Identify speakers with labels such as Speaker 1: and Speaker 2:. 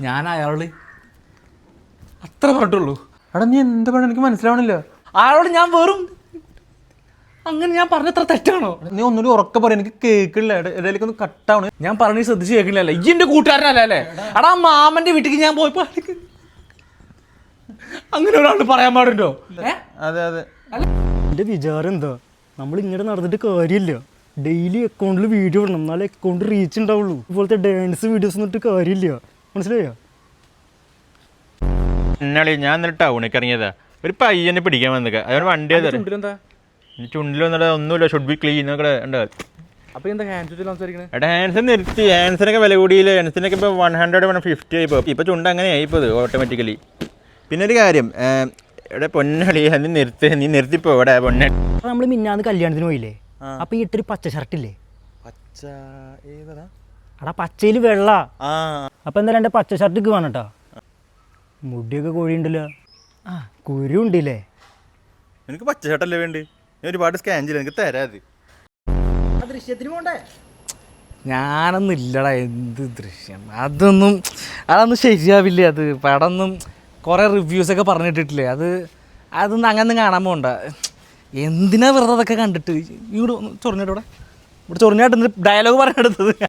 Speaker 1: ഞാൻ അയാളോട് അത്ര പറഞ്ഞിട്ടുള്ളൂ.
Speaker 2: എടാ നീ എന്താ പറഞ്ഞ എനിക്ക് മനസ്സിലാവണില്ല.
Speaker 1: അയാളോട് ഞാൻ വെറും അങ്ങനെ ഞാൻ പറഞ്ഞത്ര തെറ്റാണോ?
Speaker 2: നീ ഒന്നുകൂടി ഉറക്കെ പറയാം, എനിക്ക് കേൾക്കില്ല. ഇടയിലേക്കൊന്ന് കട്ടാവണ്.
Speaker 1: ഞാൻ പറഞ്ഞ് ശ്രദ്ധിച്ച് കേൾക്കില്ലല്ലേ? ഈ എൻ്റെ കൂട്ടുകാരനല്ലേ അല്ലേ? എടാ മാമൻ്റെ വീട്ടിലേക്ക് ഞാൻ പോയപ്പോൾ അങ്ങനെ ഒരാൾ പറയാൻ പാടുണ്ടോ?
Speaker 2: അതെ അതെ.
Speaker 3: എൻ്റെ വിചാരം എന്താ, നമ്മൾ ഇങ്ങനെ നടന്നിട്ട് കാര്യമില്ല. ഡെയിലി അക്കൗണ്ടിൽ വീഡിയോ ഇടണം, എന്നാലേ അക്കൗണ്ട് റീച്ച് ഉണ്ടാവുള്ളൂ. ഇതുപോലത്തെ ഡാൻസ് വീഡിയോസ് എന്നിട്ട് കാര്യമില്ല, മനസ്സിലായോ?
Speaker 4: എന്നാളി ഞാൻ ഇന്നലെ ടൗണിലേക്ക് ഇറങ്ങിയതാ, ഒരു പയ്യനെ പിടിക്കാൻ വന്നിക്ക. അവൻ വണ്ടി ചുണ്ടിൽ വന്നിട്ട് ഒന്നുമില്ല, ഷുഡ് ബി ക്ലീൻ എന്നൊക്കെ ഉണ്ട്.
Speaker 1: അപ്പൊ എന്താ സംസാരിക്കണേ?
Speaker 4: ഹാൻഡ്സ് നിർത്തി, ഹാൻഡ്സിനൊക്കെ വില കൂടിയില്ല. ഹാൻഡ്സിനൊക്കെ ഇപ്പോൾ 100 150 ആയിപ്പോൾ. ഇപ്പോൾ ചുണ്ട് അങ്ങനെ ആയിപ്പോൾ ഓട്ടോമാറ്റിക്കലി. പിന്നെ ഒരു കാര്യം, ഇവിടെ പൊന്നളി നീ നിർത്തിപ്പോ ഇവിടെ പൊന്നെ.
Speaker 3: നമ്മൾ മിന്നാന്ന് കല്യാണത്തിന് പോയില്ലേ, അപ്പൊ ഈ ഇട്ടൊരു പച്ച ഷർട്ടില്ലേ, എടാ പച്ചയിൽ വെള്ള. അപ്പൊ എന്തായാലും എൻ്റെ പച്ച ഷർട്ട് വേണട്ടാ. മുടിയൊക്കെ കോഴിയുണ്ടല്ലോ, ആ കുരു ഉണ്ടല്ലേ.
Speaker 2: എനിക്ക് പച്ച ഷർട്ടല്ലേ വേണ്ടി, ഞാൻ ഒരുപാട് സ്കാൻ ചെയ്ത് എനിക്ക് തരാത്.
Speaker 3: ദൃശ്യത്തിന് പോണ്ടേ?
Speaker 1: ഞാനൊന്നും ഇല്ലടാ. എന്ത് ദൃശ്യം, അതൊന്നും ശരിയാവില്ല. അത് പടമൊന്നും കുറേ റിവ്യൂസൊക്കെ പറഞ്ഞിട്ടിട്ടില്ലേ, അതൊന്നും അങ്ങനെ കാണാൻ പോകണ്ട. എന്തിനാ വെറുതെ അതൊക്കെ കണ്ടിട്ട് ഇവിടെ ചൊറിഞ്ഞിട്ട് ഇവിടെ ചൊറിഞ്ഞായിട്ട് ഡയലോഗ് പറയാനെടുത്തത്.